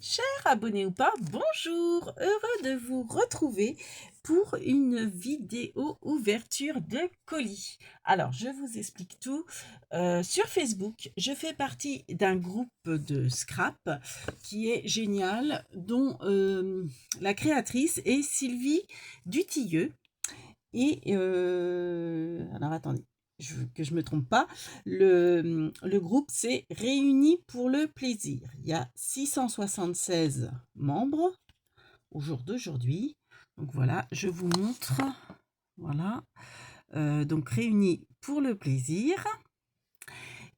Chers abonnés ou pas, bonjour! Heureux de vous retrouver pour une vidéo ouverture de colis. Alors, je vous explique tout. Sur Facebook, je fais partie d'un groupe de scrap qui est génial, dont la créatrice est Sylvie Dutilleux. Et alors attendez, que je me trompe pas, le groupe c'est Réunis pour le plaisir. Il y a 676 membres au jour d'aujourd'hui. Donc voilà, je vous montre. Voilà. Donc Réunis pour le plaisir.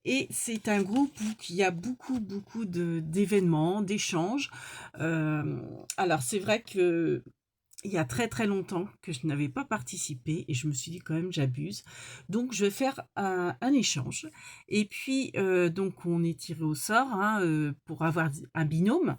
Et c'est un groupe où il y a beaucoup d'événements, d'échanges. Alors c'est vrai que il y a très très longtemps que je n'avais pas participé et je me suis dit quand même j'abuse. Donc je vais faire un échange. Et puis donc on est tiré au sort hein, pour avoir un binôme.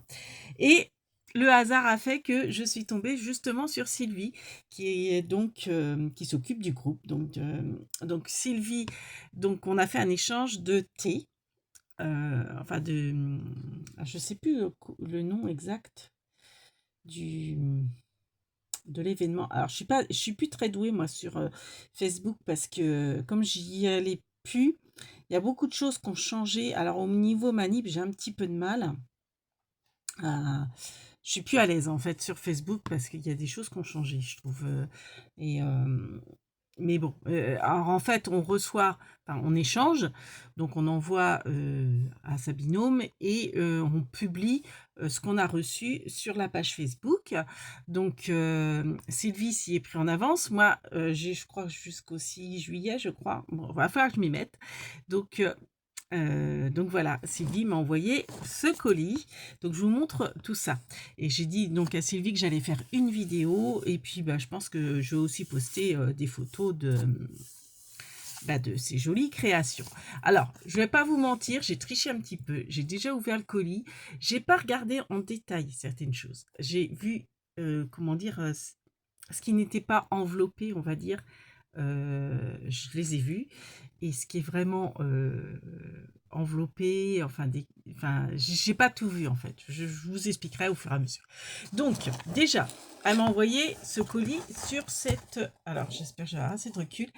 Et le hasard a fait que je suis tombée justement sur Sylvie, qui est donc qui s'occupe du groupe. Donc Sylvie, donc on a fait un échange de thé, enfin je sais plus le nom exact du de l'événement. Alors, je suis plus très douée, moi, sur Facebook parce que comme j'y allais plus, il y a beaucoup de choses qui ont changé. Alors, au niveau manip, j'ai un petit peu de mal. Je suis plus à l'aise, en fait, sur Facebook parce qu'il y a des choses qui ont changé, je trouve. Et, mais bon, alors en fait, on échange, donc on envoie à sa binôme et on publie ce qu'on a reçu sur la page Facebook. Donc, Sylvie s'y est pris en avance. Moi, j'ai, je crois, jusqu'au 6 juillet, je crois. Bon, va falloir que je m'y mette. Donc, donc voilà, Sylvie m'a envoyé ce colis. Donc je vous montre tout ça. Et j'ai dit donc à Sylvie que j'allais faire une vidéo. Et puis bah, je pense que je vais aussi poster des photos de ces jolies créations. Alors, je vais pas vous mentir, j'ai triché un petit peu. J'ai déjà ouvert le colis. J'ai pas regardé en détail certaines choses. J'ai vu, comment dire, ce qui n'était pas enveloppé, on va dire. Je les ai vus et ce qui est vraiment enveloppé, enfin, j'ai pas tout vu en fait. Je vous expliquerai au fur et à mesure. Donc, déjà, elle m'a envoyé ce colis sur cette. Alors, j'espère que j'ai assez de recul.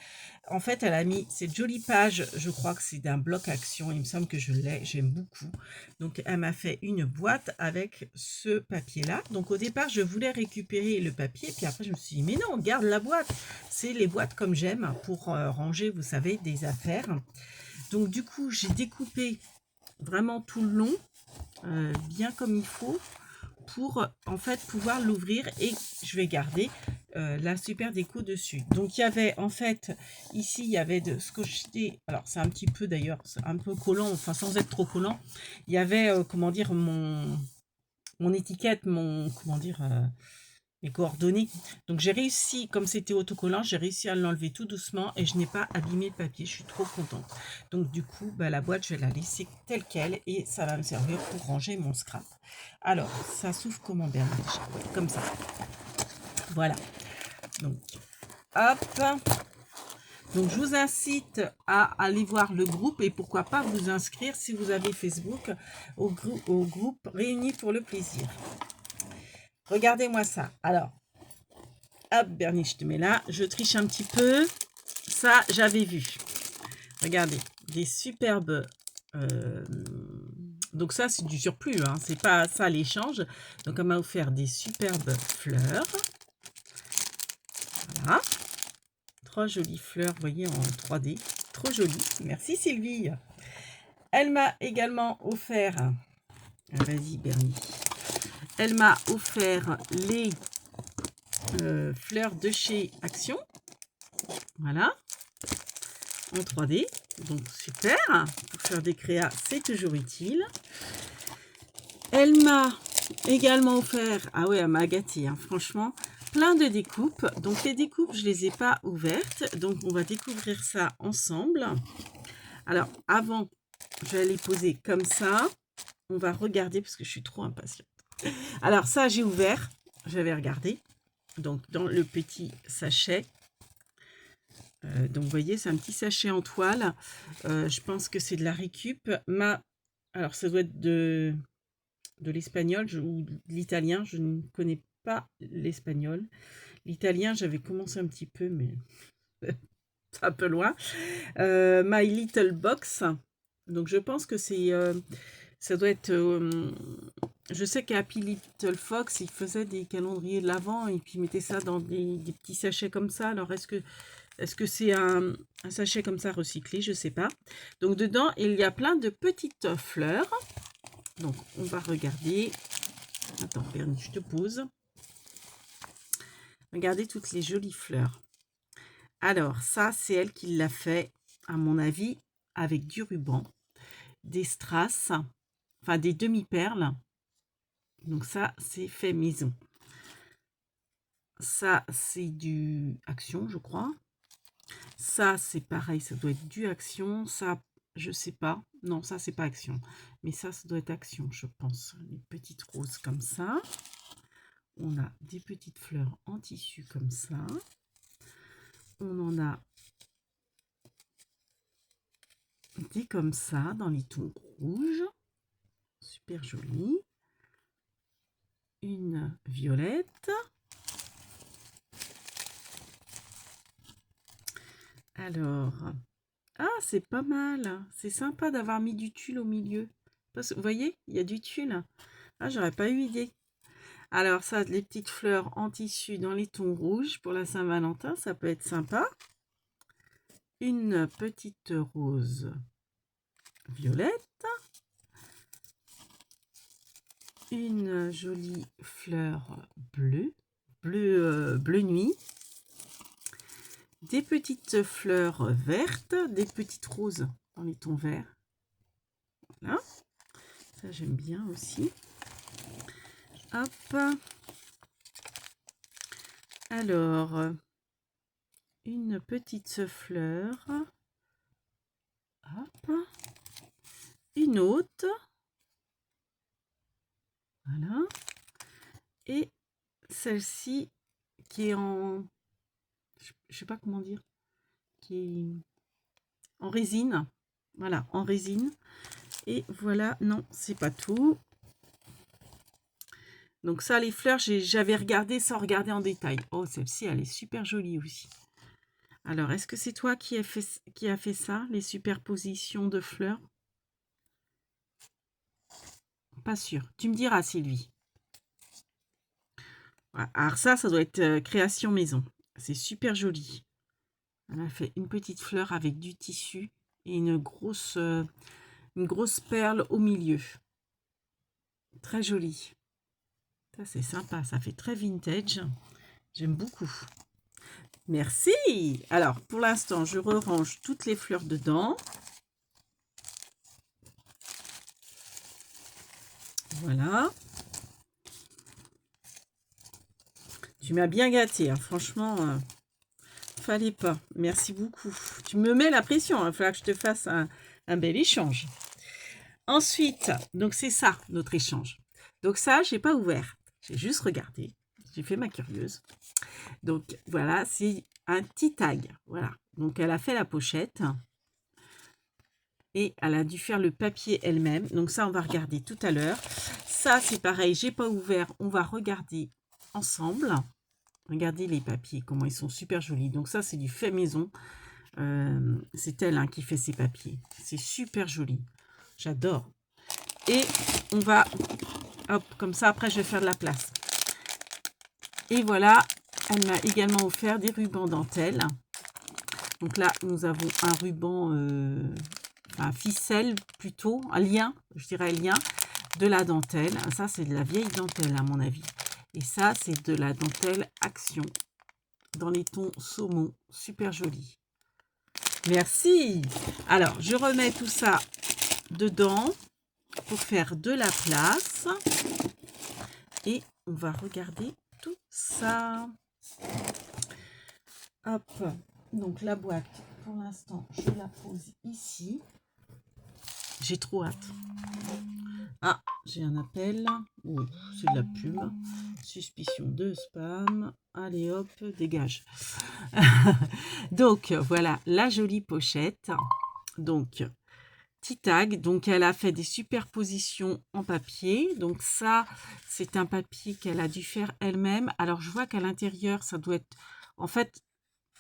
En fait, elle a mis cette jolie page. Je crois que c'est d'un bloc action. Il me semble que je l'ai. J'aime beaucoup. Donc, elle m'a fait une boîte avec ce papier-là. Donc, au départ, je voulais récupérer le papier. Puis après, je me suis dit, mais non, garde la boîte. C'est les boîtes comme j'aime pour ranger, vous savez, des affaires. Donc du coup, j'ai découpé vraiment tout le long, bien comme il faut, pour en fait pouvoir l'ouvrir et je vais garder la super déco dessus. Donc il y avait en fait, ici il y avait de scotché, alors c'est un petit peu d'ailleurs, c'est un peu collant, enfin sans être trop collant, il y avait, comment dire, mon étiquette, comment dire, mes coordonnées. Donc j'ai réussi, comme c'était autocollant, j'ai réussi à l'enlever tout doucement et je n'ai pas abîmé le papier. Je suis trop contente. Donc du coup, bah, la boîte, je vais la laisser telle quelle et ça va me servir pour ranger mon scrap. Alors, ça s'ouvre comment bien déjà? Ouais, comme ça. Voilà. Donc, hop. Donc, je vous incite à aller voir le groupe et pourquoi pas vous inscrire si vous avez Facebook au groupe Réunis pour le plaisir. Regardez-moi ça. Alors, hop, Bernie, je te mets là. Je triche un petit peu. Ça, j'avais vu. Regardez, des superbes. Donc ça, c'est du surplus. Hein, c'est pas ça l'échange. Donc on m'a offert des superbes fleurs. Voilà. 3 jolies fleurs, vous voyez, en 3D. Trop jolies. Merci Sylvie. Elle m'a également offert. Vas-y, Bernie. Elle m'a offert les fleurs de chez Action. Voilà. En 3D. Donc super, pour faire des créas, c'est toujours utile. Elle m'a également offert, ah ouais, elle m'a gâté, hein, franchement, plein de découpes. Donc les découpes, je les ai pas ouvertes, donc on va découvrir ça ensemble. Alors avant, je vais les poser comme ça. On va regarder parce que je suis trop impatiente. Alors ça, j'ai ouvert, j'avais regardé. Donc dans le petit sachet. Donc vous voyez, c'est un petit sachet en toile. Je pense que c'est de la récup. Alors ça doit être de l'espagnol ou de l'italien. Je ne connais pas l'espagnol. L'italien, j'avais commencé un petit peu, mais c'est un peu loin. My Little Box. Donc, je pense que c'est... ça doit être... je sais qu'à Happy Little Fox, il faisait des calendriers de l'Avent et puis il mettait ça dans des petits sachets comme ça. Alors, est-ce que c'est un sachet comme ça recyclé? Je ne sais pas. Donc, dedans, il y a plein de petites fleurs. Donc, on va regarder. Attends, Bernie, je te pose. Regardez toutes les jolies fleurs. Alors, ça, c'est elle qui l'a fait, à mon avis, avec du ruban, des strass, enfin des demi-perles. Donc ça, c'est fait maison. Ça, c'est du Action, je crois. Ça, c'est pareil, ça doit être du Action. Ça, je sais pas. Non, ça, c'est pas Action. Mais ça doit être Action, je pense. Les petites roses comme ça. On a des petites fleurs en tissu comme ça. On en a des comme ça, dans les tons rouges. Super joli. Une violette. Alors, ah, c'est pas mal. C'est sympa d'avoir mis du tulle au milieu. Parce que, vous voyez, il y a du tulle. Ah, j'aurais pas eu idée. Alors, ça, les petites fleurs en tissu dans les tons rouges pour la Saint-Valentin, ça peut être sympa. Une petite rose violette. Une jolie fleur bleue, bleu nuit. Des petites fleurs vertes, des petites roses dans les tons verts. Voilà. Ça, j'aime bien aussi. Hop. Alors, une petite fleur. Hop. Une autre. Voilà. Et celle-ci qui est en... Je sais pas comment dire. Qui est en résine. Voilà, en résine. Et voilà, non, c'est pas tout. Donc ça, les fleurs, j'avais regardé sans regarder en détail. Oh, celle-ci, elle est super jolie aussi. Alors, est-ce que c'est toi qui a fait ça, les superpositions de fleurs? Pas sûr. Tu me diras, Sylvie. Alors ça doit être création maison. C'est super joli. Elle a fait une petite fleur avec du tissu et une grosse perle au milieu. Très jolie. Ça, c'est sympa. Ça fait très vintage. J'aime beaucoup. Merci. Alors, pour l'instant, je range toutes les fleurs dedans. Voilà. Tu m'as bien gâté, hein. Franchement, fallait pas. Merci beaucoup. Tu me mets la pression. Il va falloir que je te fasse un bel échange. Ensuite, donc c'est ça, notre échange. Donc ça, j'ai pas ouvert. J'ai juste regardé. J'ai fait ma curieuse. Donc voilà, c'est un petit tag. Voilà. Donc elle a fait la pochette. Et elle a dû faire le papier elle-même. Donc ça, on va regarder tout à l'heure. Ça, c'est pareil, j'ai pas ouvert. On va regarder ensemble. Regardez les papiers, comment ils sont super jolis. Donc ça, c'est du fait maison. C'est elle qui fait ces papiers. C'est super joli. J'adore. Et on va... Hop, comme ça, après, je vais faire de la place. Et voilà, elle m'a également offert des rubans dentelle. Donc là, nous avons un ruban... un ficelle plutôt, un lien, je dirais lien, de la dentelle. Ça, c'est de la vieille dentelle à mon avis. Et ça, c'est de la dentelle Action, dans les tons saumon, super joli. Merci. Alors, je remets tout ça dedans pour faire de la place. Et on va regarder tout ça. Hop, donc la boîte, pour l'instant, je la pose ici. J'ai trop hâte. Ah, j'ai un appel. Oui, c'est de la pub. Suspicion de spam. Allez hop, dégage. Donc, voilà la jolie pochette. Donc, petit tag. Donc, elle a fait des superpositions en papier. Donc, ça, c'est un papier qu'elle a dû faire elle-même. Alors, je vois qu'à l'intérieur, ça doit être... En fait,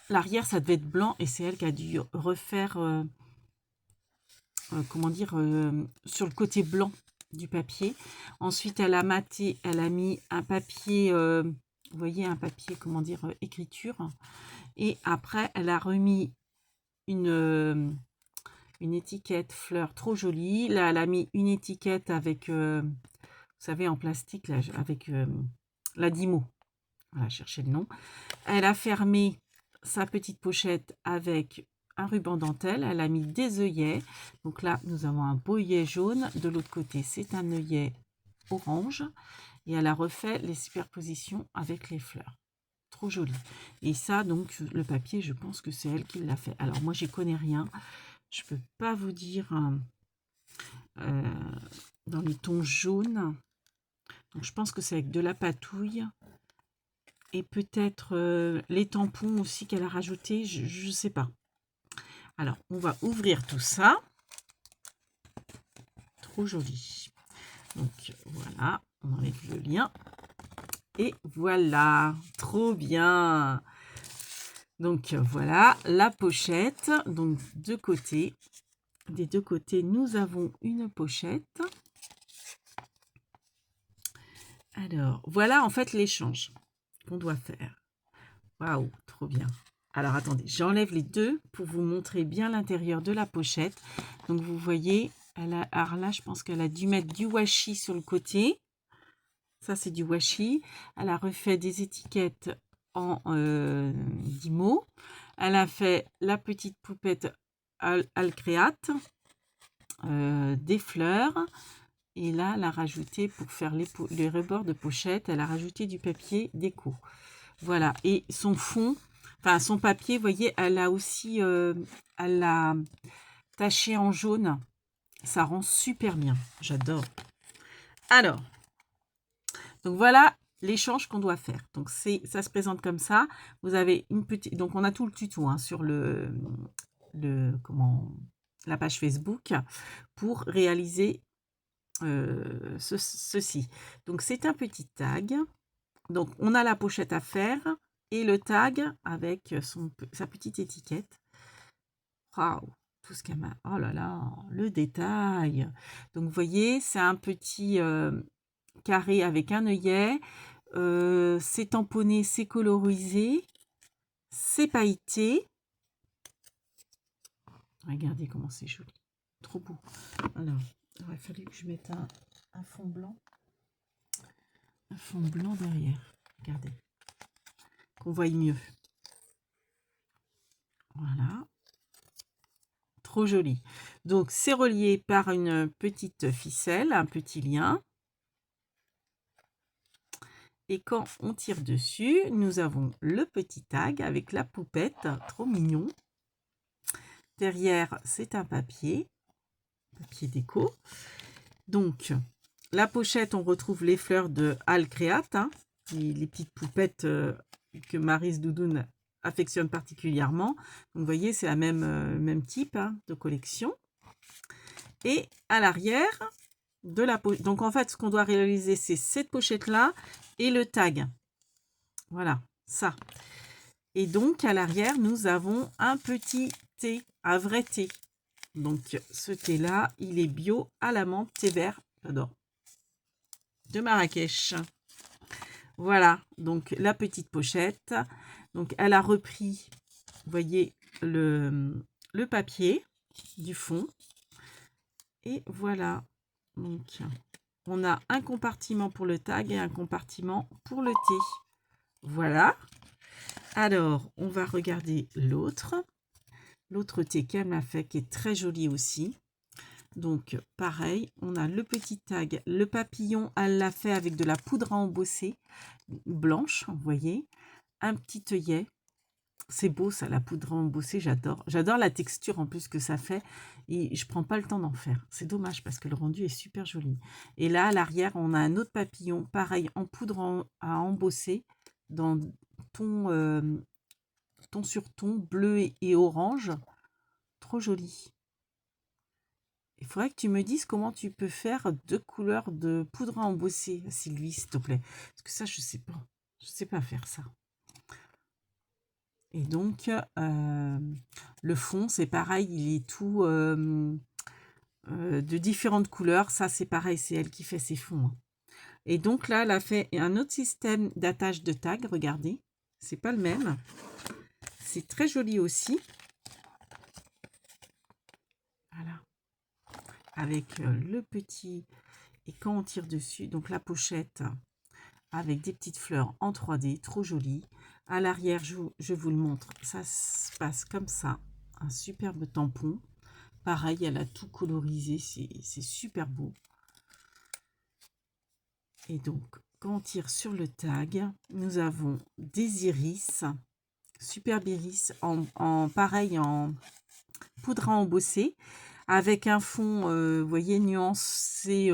l'arrière, ça devait être blanc et c'est elle qui a dû refaire... comment dire, sur le côté blanc du papier. Ensuite, elle a maté, elle a mis un papier, vous voyez, un papier, comment dire, écriture. Et après, elle a remis une étiquette fleur trop jolie. Là, elle a mis une étiquette avec, vous savez, en plastique, là, avec la Dimo. Voilà, chercher le nom. Elle a fermé sa petite pochette avec un ruban dentelle. Elle a mis des œillets. Donc là, nous avons un beau œillet jaune. De l'autre côté, c'est un œillet orange. Et elle a refait les superpositions avec les fleurs. Trop joli. Et ça, donc, le papier, je pense que c'est elle qui l'a fait. Alors, moi, j'y connais rien. Je peux pas vous dire dans les tons jaunes. Donc, je pense que c'est avec de la patouille. Et peut-être les tampons aussi qu'elle a rajouté, je ne sais pas. Alors, on va ouvrir tout ça. Trop joli. Donc, voilà, on enlève le lien. Et voilà, trop bien. Donc, voilà la pochette. Donc, deux côtés. Des deux côtés, nous avons une pochette. Alors, voilà en fait l'échange qu'on doit faire. Waouh, trop bien. Alors, attendez, j'enlève les deux pour vous montrer bien l'intérieur de la pochette. Donc, vous voyez, alors là, je pense qu'elle a dû mettre du washi sur le côté. Ça, c'est du washi. Elle a refait des étiquettes en Dymo. Elle a fait la petite poupette Alcréate, des fleurs. Et là, elle a rajouté, pour faire les rebords de pochette, elle a rajouté du papier déco. Voilà, et son fond, enfin son papier, vous voyez, elle a aussi, elle l'a taché en jaune. Ça rend super bien, j'adore. Alors, donc voilà l'échange qu'on doit faire. Donc ça se présente comme ça. Vous avez une petite, donc on a tout le tuto hein, sur la page Facebook pour réaliser ceci. Donc c'est un petit tag. Donc, on a la pochette à faire et le tag avec sa petite étiquette. Waouh, tout ce qu'elle m'a... Oh là là, le détail. Donc, vous voyez, c'est un petit carré avec un œillet. C'est tamponné, c'est colorisé. C'est pailleté. Regardez comment c'est joli. Trop beau. Alors, il aurait fallu que je mette un fond blanc. Un fond blanc derrière. Regardez. Qu'on voie mieux. Voilà. Trop joli. Donc, c'est relié par une petite ficelle, un petit lien. Et quand on tire dessus, nous avons le petit tag avec la poupette. Trop mignon. Derrière, c'est un papier déco. Donc, la pochette, on retrouve les fleurs de Alcréate, hein, les petites poupettes que Maryse Doudoune affectionne particulièrement. Donc, vous voyez, c'est la même type hein, de collection. Et à l'arrière de la pochette, donc en fait, ce qu'on doit réaliser, c'est cette pochette-là et le tag. Voilà, ça. Et donc, à l'arrière, nous avons un petit thé, un vrai thé. Donc, ce thé-là, il est bio à la menthe, thé vert, j'adore, de Marrakech. Voilà, donc la petite pochette. Donc, elle a repris, vous voyez, le papier du fond. Et voilà, donc on a un compartiment pour le tag et un compartiment pour le thé. Voilà. Alors, on va regarder l'autre thé qu'elle m'a fait, qui est très joli aussi. Donc, pareil, on a le petit tag, le papillon, elle l'a fait avec de la poudre à embosser blanche, vous voyez. Un petit œillet. C'est beau ça, la poudre embossée, j'adore. J'adore la texture en plus que ça fait et je prends pas le temps d'en faire. C'est dommage parce que le rendu est super joli. Et là, à l'arrière, on a un autre papillon, pareil, en poudre à embosser dans ton sur ton bleu et orange. Trop joli. Il faudrait que tu me dises comment tu peux faire 2 couleurs de poudre à embosser, Sylvie, s'il te plaît. Parce que ça, je sais pas. Je sais pas faire ça. Et donc, le fond, c'est pareil, il est tout de différentes couleurs. Ça, c'est pareil, c'est elle qui fait ses fonds, hein. Et donc là, elle a fait un autre système d'attache de tag. Regardez, c'est pas le même. C'est très joli aussi. Voilà. Avec le petit... Et quand on tire dessus, donc la pochette avec des petites fleurs en 3D, trop joli. À l'arrière, je vous le montre, ça se passe comme ça. Un superbe tampon. Pareil, elle a tout colorisé, c'est super beau. Et donc, quand on tire sur le tag, nous avons des iris, superbe iris, pareil, en poudre à embosser, avec un fond, vous voyez, nuancé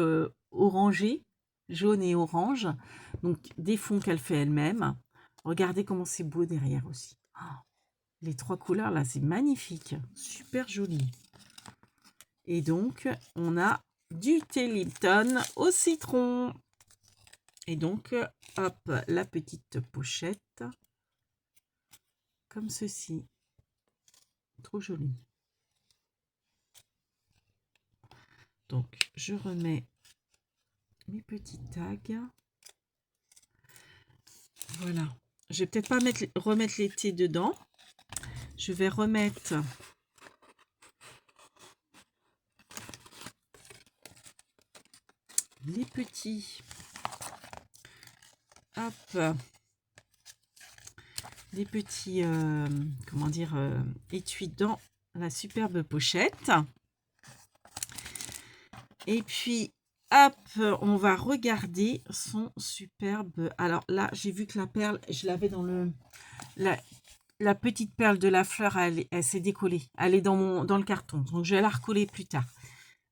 orangé, jaune et orange. Donc, des fonds qu'elle fait elle-même. Regardez comment c'est beau derrière aussi. Oh, les 3 couleurs, là, c'est magnifique. Super joli. Et donc, on a du thé Lipton au citron. Et donc, hop, la petite pochette. Comme ceci. Trop joli. Donc, je remets mes petits tags. Voilà. Je vais peut-être pas remettre les thés dedans. Je vais remettre les petits. Hop. Les petits, comment dire, étuis dans la superbe pochette. Et puis, hop, on va regarder son superbe... Alors là, j'ai vu que la perle, je l'avais dans le... La petite perle de la fleur, elle s'est décollée. Elle est dans le carton. Donc, je vais la recoller plus tard.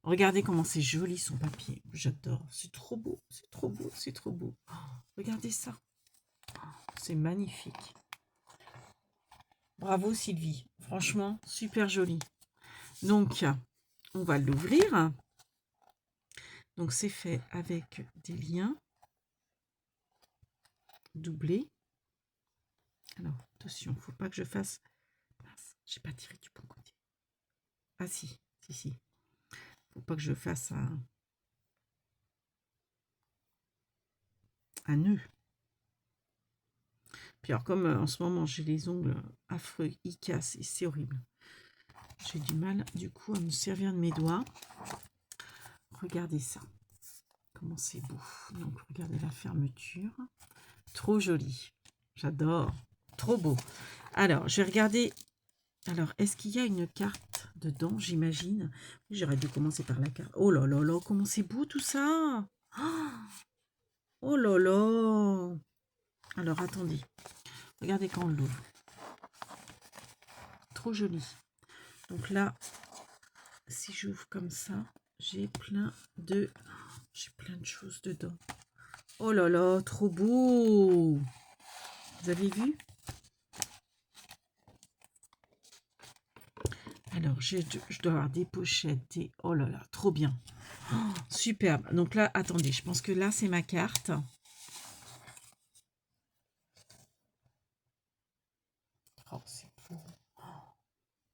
Regardez comment c'est joli son papier. J'adore. C'est trop beau. C'est trop beau. C'est trop beau. Oh, regardez ça. C'est magnifique. Bravo Sylvie. Franchement, super joli. Donc, on va l'ouvrir. Donc, c'est fait avec des liens doublés. Alors, attention, il ne faut pas que je fasse... J'ai pas tiré du bon côté. Ah si, si. Faut pas que je fasse un nœud. Puis alors, comme en ce moment, j'ai les ongles affreux, ils cassent et c'est horrible. J'ai du mal, du coup, à me servir de mes doigts. Regardez ça. Comment c'est beau. Donc, regardez la fermeture. Trop joli. J'adore. Trop beau. Alors, je vais regarder. Alors, est-ce qu'il y a une carte dedans, j'imagine? J'aurais dû commencer par la carte. Oh là là là, comment c'est beau tout ça! Oh là là! Alors, attendez. Regardez quand on l'ouvre. Trop joli. Donc là, si j'ouvre comme ça, j'ai plein de choses dedans. Oh là là, trop beau! Vous avez vu? Alors, je dois avoir des pochettes. Oh là là, trop bien. Oh, superbe. Donc là, attendez, je pense que là, c'est ma carte. Oh, c'est beau. Oh,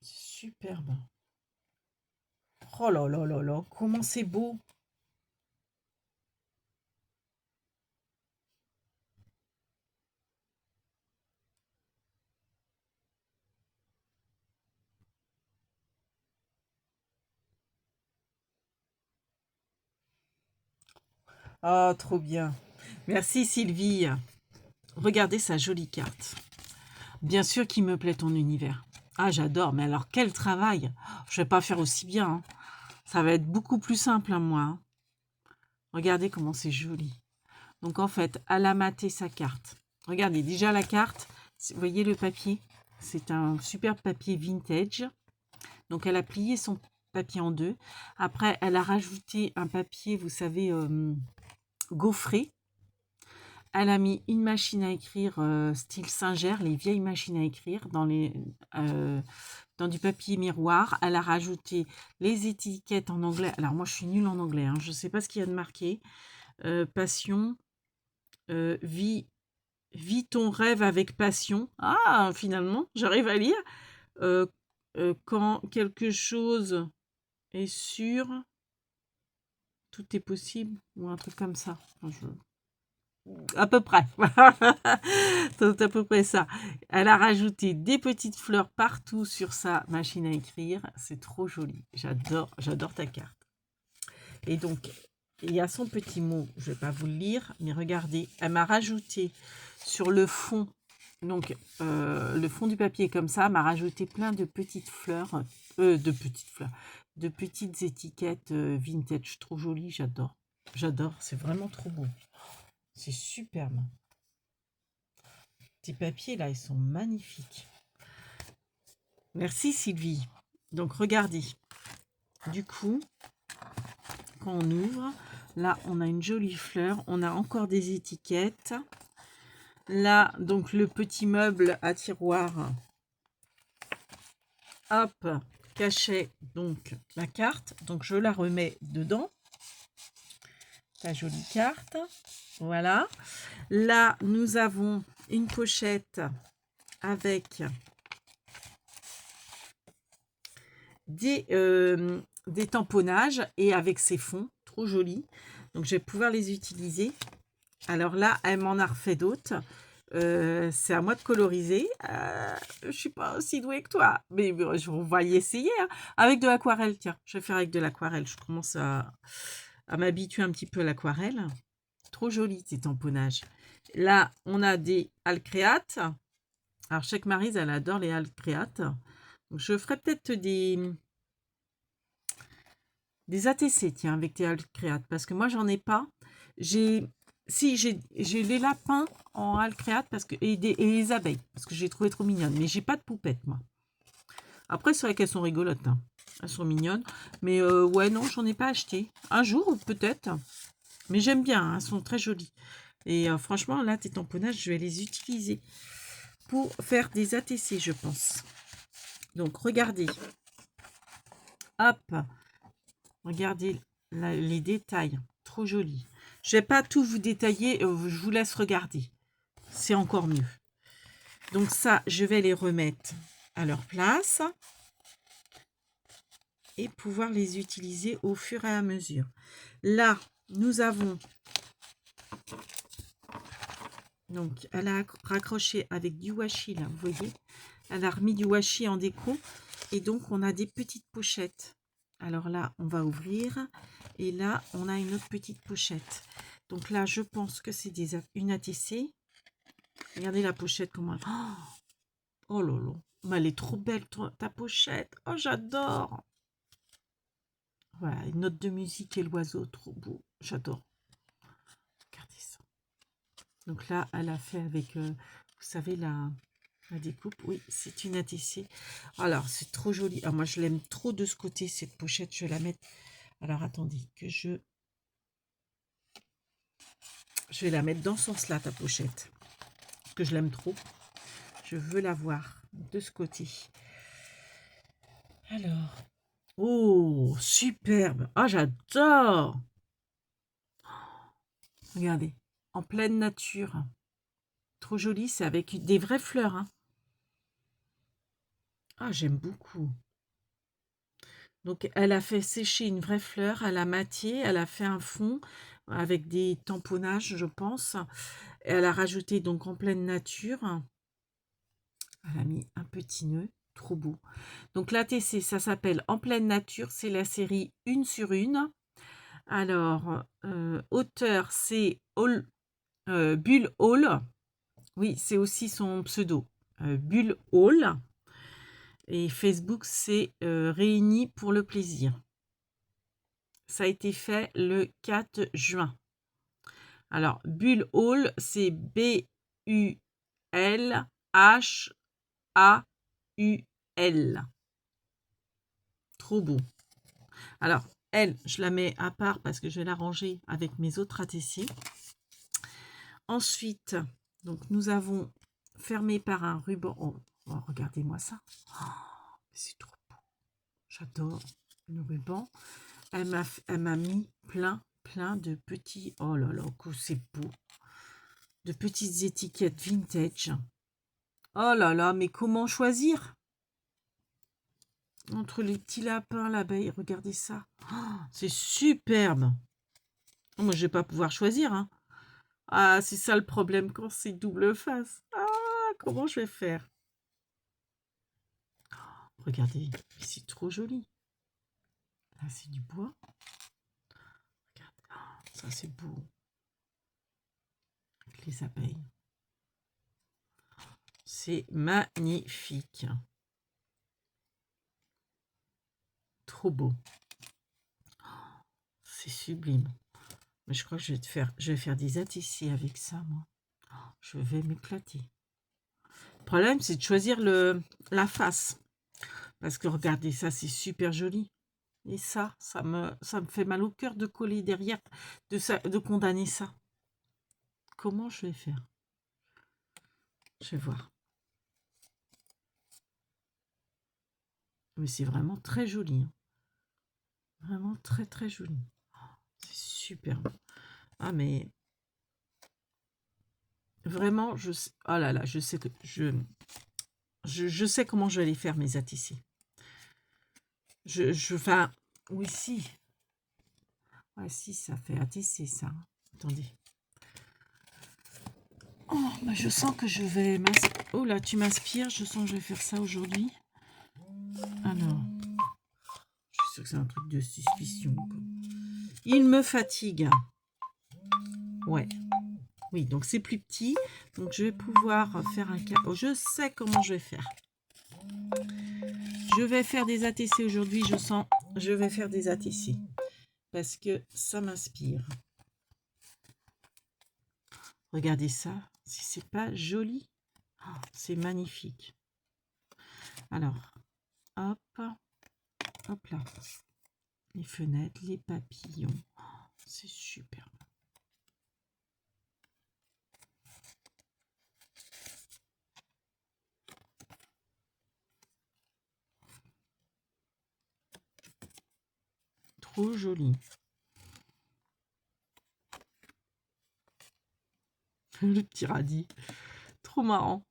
c'est superbe. Oh là là là là, comment c'est beau. Ah, trop bien. Merci Sylvie. Regardez sa jolie carte. Bien sûr qu'il me plaît ton univers. Ah, j'adore. Mais alors, quel travail. Je vais pas faire aussi bien, hein. Ça va être beaucoup plus simple, hein, moi, hein. Regardez comment c'est joli. Donc, en fait, elle a maté sa carte. Regardez, déjà la carte, vous voyez le papier? C'est un superbe papier vintage. Donc, elle a plié son papier en deux. Après, elle a rajouté un papier, vous savez, gaufré, Elle a mis une machine à écrire style Singer, les vieilles machines à écrire dans du papier miroir. Elle a rajouté les étiquettes en anglais. Alors moi je suis nulle en anglais, hein. Je ne sais pas ce qu'il y a de marqué. Passion, vis ton rêve avec passion. Ah, finalement, j'arrive à lire. Euh, quand quelque chose est sûr, tout est possible, ou un truc comme ça. Enfin, à peu près. C'est à peu près ça. Elle a rajouté des petites fleurs partout sur sa machine à écrire. C'est trop joli. J'adore ta carte. Et donc, il y a son petit mot. Je ne vais pas vous le lire, mais regardez. Elle m'a rajouté sur le fond. Donc, le fond du papier comme ça, m'a rajouté plein de petites fleurs. De petites étiquettes vintage. Trop jolies, j'adore. J'adore, c'est vraiment trop beau. C'est superbe. Tes papiers là, ils sont magnifiques. Merci Sylvie. Donc regardez. Du coup, quand on ouvre, là on a une jolie fleur. On a encore des étiquettes. Là, donc le petit meuble à tiroir. Hop, cachait donc la carte. Donc je la remets dedans. Ta jolie carte. Voilà. Là, nous avons une pochette avec des tamponnages et avec ses fonds. Trop jolis. Donc, je vais pouvoir les utiliser. Alors là, elle m'en a refait d'autres. C'est à moi de coloriser. Je ne suis pas aussi douée que toi. Mais on va y essayer. Hein. Avec de l'aquarelle, tiens. Je vais faire avec de l'aquarelle. Je commence à m'habituer un petit peu à l'aquarelle. Trop joli, ces tamponnages. Là, on a des alcréates. Alors, je sais que Maryse, elle adore les alcréates. Donc, je ferai peut-être des ATC, tiens, avec des alcréates. Parce que moi, j'en ai pas. J'ai les lapins en alcréate et les abeilles. Parce que j'ai trouvé trop mignonnes. Mais j'ai pas de poupettes, moi. Après, c'est vrai qu'elles sont rigolotes. Hein. Elles sont mignonnes. Mais ouais, non, j'en ai pas acheté. Un jour, peut-être. Mais j'aime bien. Hein, elles sont très jolies. Et franchement, là, tes tamponnages, je vais les utiliser pour faire des ATC, je pense. Donc, regardez. Hop. Regardez les détails. Trop joli. Je ne vais pas tout vous détailler. Je vous laisse regarder. C'est encore mieux. Donc ça, je vais les remettre à leur place. Et pouvoir les utiliser au fur et à mesure. Là, nous avons... Donc, elle a raccroché avec du washi, là, vous voyez. Elle a remis du washi en déco. Et donc, on a des petites pochettes. Alors là, on va ouvrir. Et là, on a une autre petite pochette. Donc là, je pense que c'est une ATC. Regardez la pochette, comment elle... Oh là là. Mais elle est trop belle, ta pochette. Oh, j'adore. Voilà, une note de musique et l'oiseau, trop beau. J'adore. Regardez ça. Donc là, elle a fait avec, vous savez, la découpe. Oui, c'est une ATC. Alors, c'est trop joli. Ah, moi, je l'aime trop de ce côté, cette pochette. Je vais la mettre... Alors, attendez, que je vais la mettre dans ce sens-là, ta pochette. Parce que je l'aime trop. Je veux la voir de ce côté. Alors... Oh, superbe. Ah, j'adore. Regardez, en pleine nature. Trop joli, c'est avec des vraies fleurs. Hein. Ah, j'aime beaucoup. Donc, elle a fait sécher une vraie fleur, elle a maté, elle a fait un fond avec des tamponnages, je pense. Et elle a rajouté donc en pleine nature. Elle a mis un petit nœud, trop beau. Donc, l'ATC, ça s'appelle En pleine nature, c'est la série 1 sur 1. Alors, auteur, c'est Bull Hall. Oui, c'est aussi son pseudo. Bull Hall. Et Facebook, c'est Réunis pour le plaisir. Ça a été fait le 4 juin. Alors, Bull Hall, c'est Bullhaul. Trop beau. Alors, elle, je la mets à part parce que je vais la ranger avec mes autres ATC. Ensuite, donc nous avons fermé par un ruban. Oh, regardez-moi ça. Oh, c'est trop beau. J'adore le ruban. Elle m'a mis plein de petits. Oh là là, que c'est beau. De petites étiquettes vintage. Oh là là, mais comment choisir? Entre les petits lapins, l'abeille, regardez ça. Oh, c'est superbe. Oh, moi, je vais pas pouvoir choisir, hein. Ah, c'est ça le problème quand c'est double face. Ah, comment je vais faire? Regardez, c'est trop joli. Là, c'est du bois. Regarde, ah, ça c'est beau. Avec les abeilles. C'est magnifique. Trop beau. C'est sublime. Mais je crois que je vais faire des ATC avec ça, moi. Je vais m'éclater. Le problème, c'est de choisir la face. Parce que regardez, ça, c'est super joli. Et ça me fait mal au cœur de coller derrière, de condamner ça. Comment je vais faire? Je vais voir. Mais c'est vraiment très joli. Hein. Vraiment très joli. C'est superbe. Ah, mais vraiment, oh là là, je sais que je sais comment je vais aller faire mes ATC. Enfin, oui, si. Ouais, si, ça fait ATC, ça. Hein. Attendez. Oh, bah, je sens que je vais m'inspirer. Oh là, tu m'inspires. Je sens que je vais faire ça aujourd'hui. Alors, je suis sûre que c'est un truc de suspicion. Il me fatigue. Ouais. Oui, donc c'est plus petit. Donc, je vais pouvoir faire un cas. Oh, je sais comment je vais faire. Je vais faire des ATC aujourd'hui, je sens. Je vais faire des ATC. Parce que ça m'inspire. Regardez ça. Si c'est pas joli. Oh, c'est magnifique. Alors, hop. Hop là. Les fenêtres, les papillons. Oh, c'est superbe. Trop joli. Le petit radis. Trop marrant.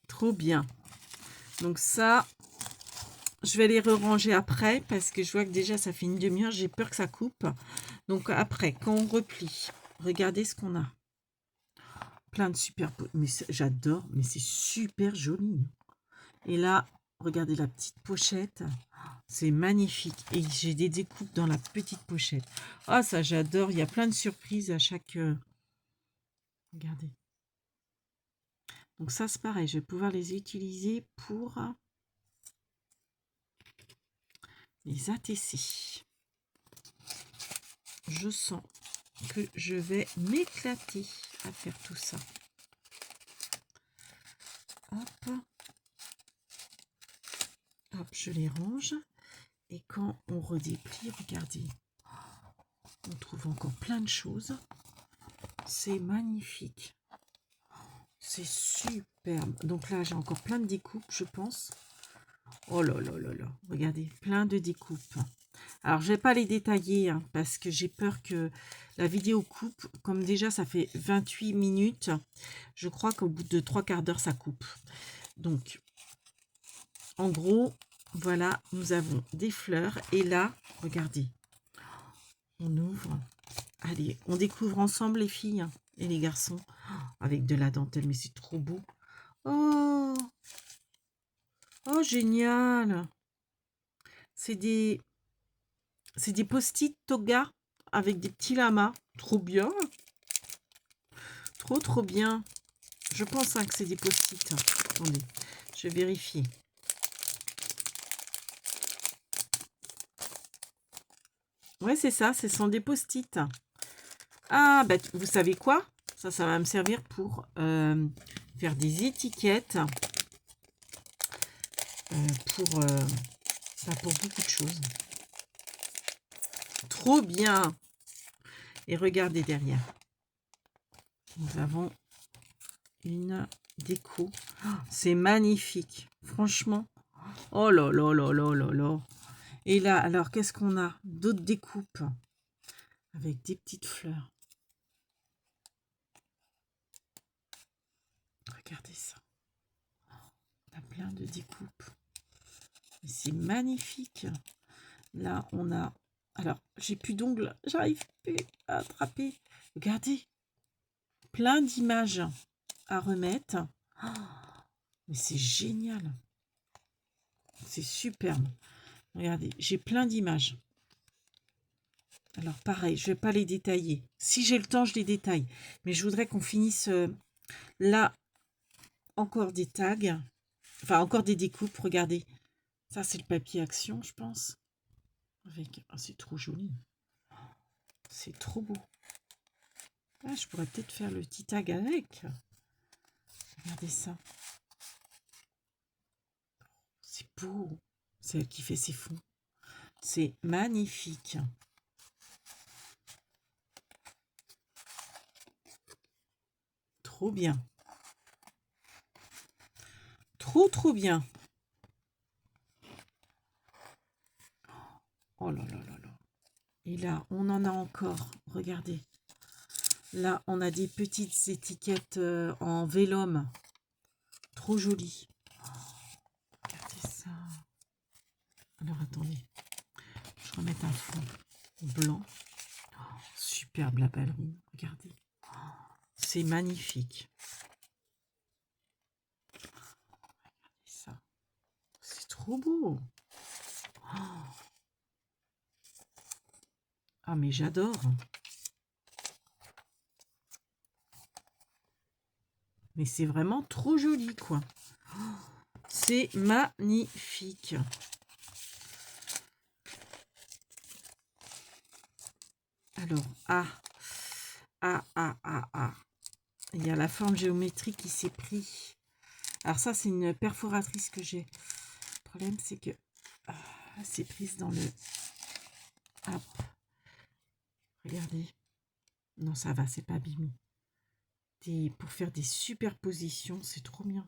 Trop bien. Donc ça, je vais les ranger après parce que je vois que déjà ça fait une demi-heure. J'ai peur que ça coupe. Donc après, quand on replie, regardez ce qu'on a. Plein de super... Mais j'adore, mais c'est super joli. Et là, regardez la petite pochette. C'est magnifique. Et j'ai des découpes dans la petite pochette. Ah, ça, j'adore. Il y a plein de surprises à chaque... Regardez. Donc ça, c'est pareil. Je vais pouvoir les utiliser pour les ATC. Je sens que je vais m'éclater à faire tout ça. Hop. Hop, je les range. Et quand on redéplie, regardez. On trouve encore plein de choses. C'est magnifique. C'est superbe. Donc là, j'ai encore plein de découpes, je pense. Oh là là là là. Regardez, plein de découpes. Alors, je ne vais pas les détailler hein, parce que j'ai peur que la vidéo coupe. Comme déjà, ça fait 28 minutes. Je crois qu'au bout de 3/4 d'heure, ça coupe. Donc, en gros, voilà, nous avons des fleurs. Et là, regardez. On ouvre. Allez, on découvre ensemble les filles hein, et les garçons. Avec de la dentelle, mais c'est trop beau. Oh, oh génial. C'est des post-it toga avec des petits lamas. Trop bien. Trop bien. Je pense hein, que c'est des post-it. Attendez, je vais vérifier. Ouais, c'est ça, ce sont des post-it. Ah, bah, vous savez quoi? Ça va me servir pour faire des étiquettes. Pour beaucoup de choses. Trop bien. Et regardez derrière. Nous avons une déco. Oh, c'est magnifique. Franchement. Oh là là là là là là. Et là, alors, qu'est-ce qu'on a? D'autres découpes avec des petites fleurs. Regardez ça. On a plein de découpes. C'est magnifique. Là, on a... Alors, j'ai plus d'ongles. J'arrive plus à attraper. Regardez. Plein d'images à remettre. Oh, mais c'est génial. C'est superbe. Regardez, j'ai plein d'images. Alors, pareil, je ne vais pas les détailler. Si j'ai le temps, je les détaille. Mais je voudrais qu'on finisse là. Encore des tags. Enfin, encore des découpes. Regardez. Ça, c'est le papier action, je pense. Avec... Oh, c'est trop joli. C'est trop beau. Ah, je pourrais peut-être faire le petit tag avec. Regardez ça. C'est beau. C'est elle qui fait ses fonds. C'est magnifique. Trop bien. Trop, trop bien. Oh là là là là. Et là, on en a encore. Regardez. Là, on a des petites étiquettes en vélum. Trop jolies. Regardez ça. Alors, attendez. Je vais remettre un fond blanc. Oh, superbe la ballerine. Regardez. C'est magnifique. Regardez ça. C'est trop beau. Oh. Ah, mais j'adore. Mais c'est vraiment trop joli, quoi. Oh, c'est magnifique. Alors, il y a la forme géométrique qui s'est pris. Alors ça, c'est une perforatrice que j'ai. Le problème, c'est que c'est prise dans le... Hop. Regardez. Non, ça va, c'est pas abîmé. Pour faire des superpositions, c'est trop bien.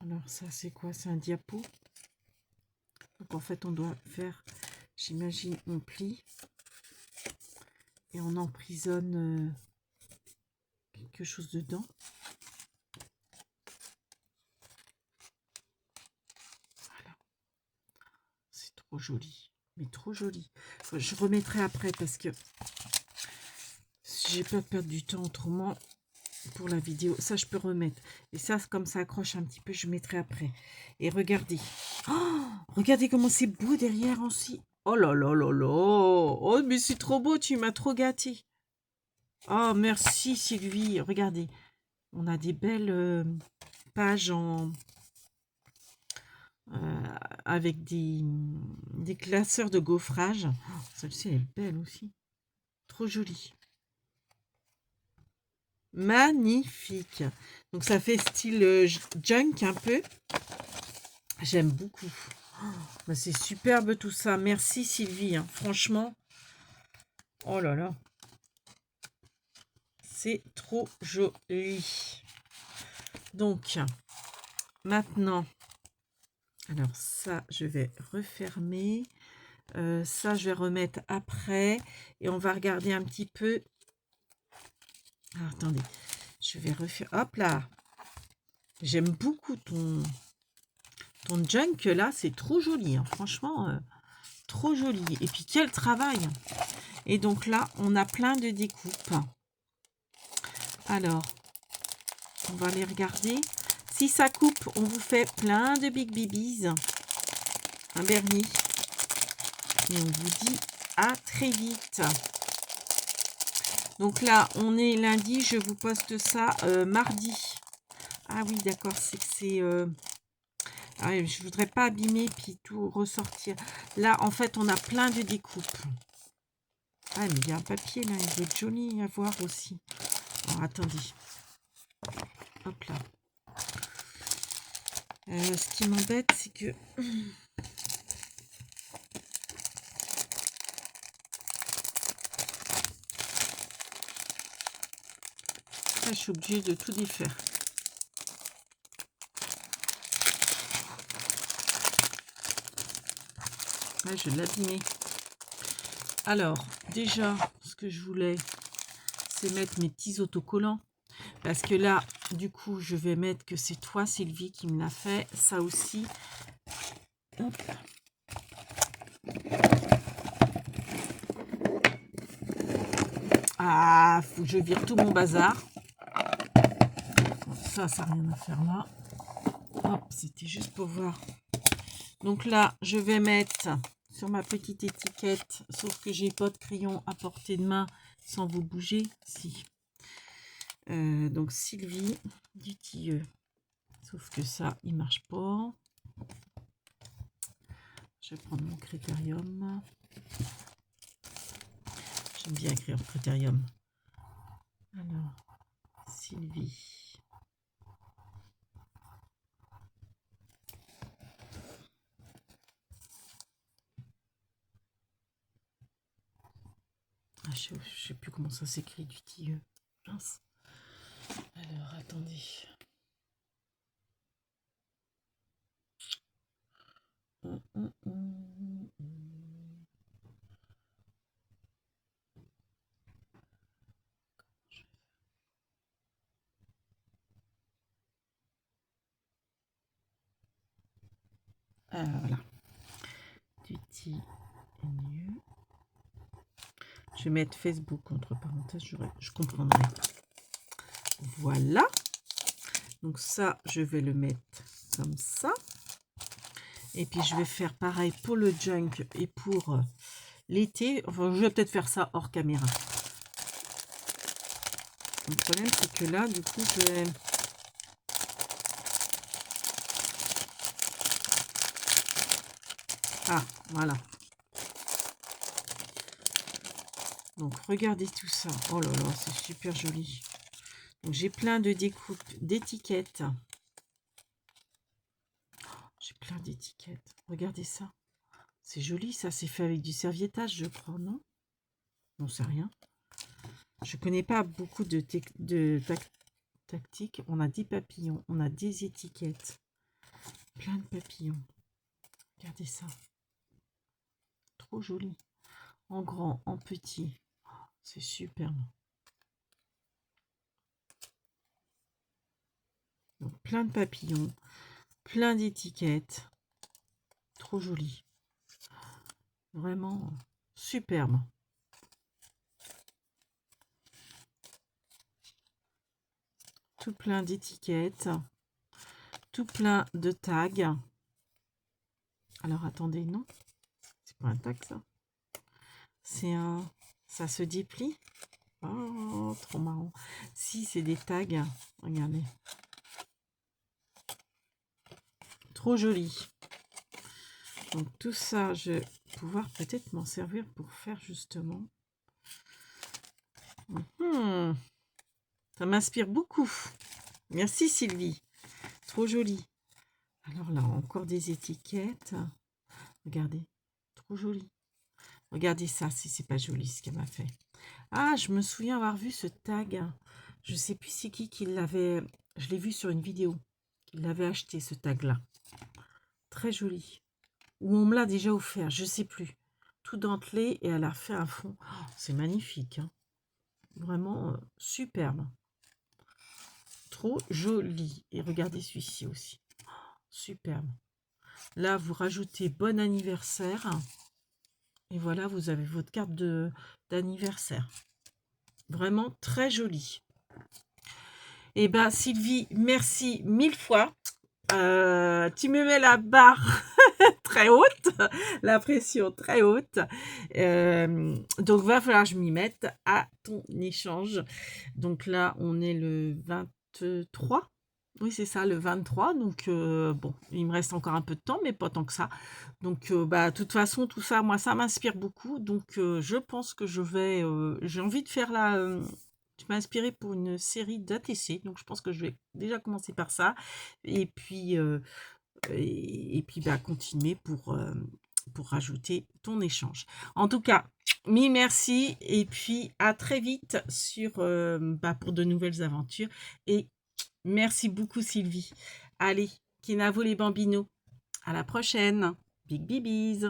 Alors ça, c'est quoi? C'est un diapo. Donc en fait, on doit faire, j'imagine, on plie. Et on emprisonne quelque chose dedans. Voilà. C'est trop joli. Mais trop joli. Je remettrai après parce que j'ai peur de perdre du temps autrement pour la vidéo. Ça, je peux remettre. Et ça, comme ça accroche un petit peu, je mettrai après. Et regardez. Oh, regardez comment c'est beau derrière aussi. Oh là là là là. Oh, mais c'est trop beau. Tu m'as trop gâté. Oh, merci Sylvie. Regardez. On a des belles pages en... avec des classeurs de gaufrage. Oh, celle-ci elle est belle aussi. Trop jolie. Magnifique. Donc ça fait style junk un peu. J'aime beaucoup. Oh, bah c'est superbe tout ça. Merci Sylvie. Hein. Franchement. Oh là là. C'est trop joli. Donc maintenant. Alors ça, je vais refermer. Ça, je vais remettre après. Et on va regarder un petit peu. Ah, attendez. Je vais refaire. Hop là. J'aime beaucoup ton junk là. C'est trop joli. Hein. Franchement, trop joli. Et puis, quel travail. Et donc là, on a plein de découpes. Alors, on va les regarder. Si ça coupe, on vous fait plein de Big Babies. Un vernis. Et on vous dit à très vite. Donc là, on est lundi. Je vous poste ça mardi. Ah oui, d'accord. C'est que c'est... Ah, je voudrais pas abîmer puis tout ressortir. Là, en fait, on a plein de découpes. Ah, mais il y a un papier là. Il doit être joli à voir aussi. Alors, attendez. Hop là. Ce qui m'embête, c'est que... Après, je suis obligée de tout défaire. Là, je l'ai abîmé. Alors, déjà, ce que je voulais, c'est mettre mes petits autocollants. Parce que là, du coup, je vais mettre que c'est toi, Sylvie, qui me l'a fait. Ça aussi. Hop. Ah, faut que je vire tout mon bazar. Bon, ça n'a rien à faire là. Hop, c'était juste pour voir. Donc là, je vais mettre sur ma petite étiquette, sauf que j'ai pas de crayon à portée de main sans vous bouger. Si. Donc Sylvie du Tilleux. Sauf que ça, il marche pas. Je vais prendre mon critérium. J'aime bien écrire critérium. Alors, Sylvie. Ah, je sais plus comment ça s'écrit du Tilleux. Mince. Alors, attendez. Voilà. Du Tilleux. Je vais mettre Facebook entre parenthèses, je comprendrai. Voilà. Donc ça, je vais le mettre comme ça. Et puis je vais faire pareil pour le junk et pour l'été. Enfin, je vais peut-être faire ça hors caméra. Le problème, c'est que là, du coup, je vais... Ah, voilà. Donc, regardez tout ça. Oh là là, c'est super joli. Donc, j'ai plein de découpes d'étiquettes. J'ai plein d'étiquettes. Regardez ça. C'est joli, ça. C'est fait avec du serviettage, je crois, non? Non, c'est rien. Je connais pas beaucoup de tactiques. On a des papillons, on a des étiquettes. Plein de papillons. Regardez ça. Trop joli. En grand, en petit. C'est superbe. Donc, plein de papillons, plein d'étiquettes. Trop joli. Vraiment superbe. Tout plein d'étiquettes. Tout plein de tags. Alors, attendez, non. C'est pas un tag, ça. C'est un... Ça se déplie. Oh, trop marrant. Si, c'est des tags. Regardez. Trop joli. Donc tout ça, je vais pouvoir peut-être m'en servir pour faire justement. Ça m'inspire beaucoup. Merci Sylvie. Trop joli. Alors là, encore des étiquettes. Regardez. Trop joli. Regardez ça, si c'est pas joli ce qu'elle m'a fait. Ah, je me souviens avoir vu ce tag. Je sais plus c'est qui l'avait. Je l'ai vu sur une vidéo. Qui l'avait acheté ce tag-là. Très joli. Ou on me l'a déjà offert, je sais plus. Tout dentelé et elle a fait un fond. Oh, c'est magnifique. Hein. Vraiment superbe. Trop joli. Et regardez celui-ci aussi. Oh, superbe. Là, vous rajoutez bon anniversaire. Et voilà, vous avez votre carte d'anniversaire. Vraiment très jolie. Et bien, Sylvie, merci 1000 fois. Tu me mets la barre très haute, la pression très haute. Donc, va falloir que je m'y mette à ton échange. Donc là, on est le 23. Oui, c'est ça, le 23. Donc, bon, il me reste encore un peu de temps, mais pas tant que ça. Donc, de toute façon, tout ça, moi, ça m'inspire beaucoup. Donc, je pense que je vais... j'ai envie de faire la... tu m'as inspiré pour une série d'ATC. Donc, je pense que je vais déjà commencer par ça. Et puis... continuer pour rajouter ton échange. En tout cas, Mille merci et puis à très vite sur, pour de nouvelles aventures et merci beaucoup Sylvie. Allez, Kenavo les bambinos, à la prochaine. Big bibis.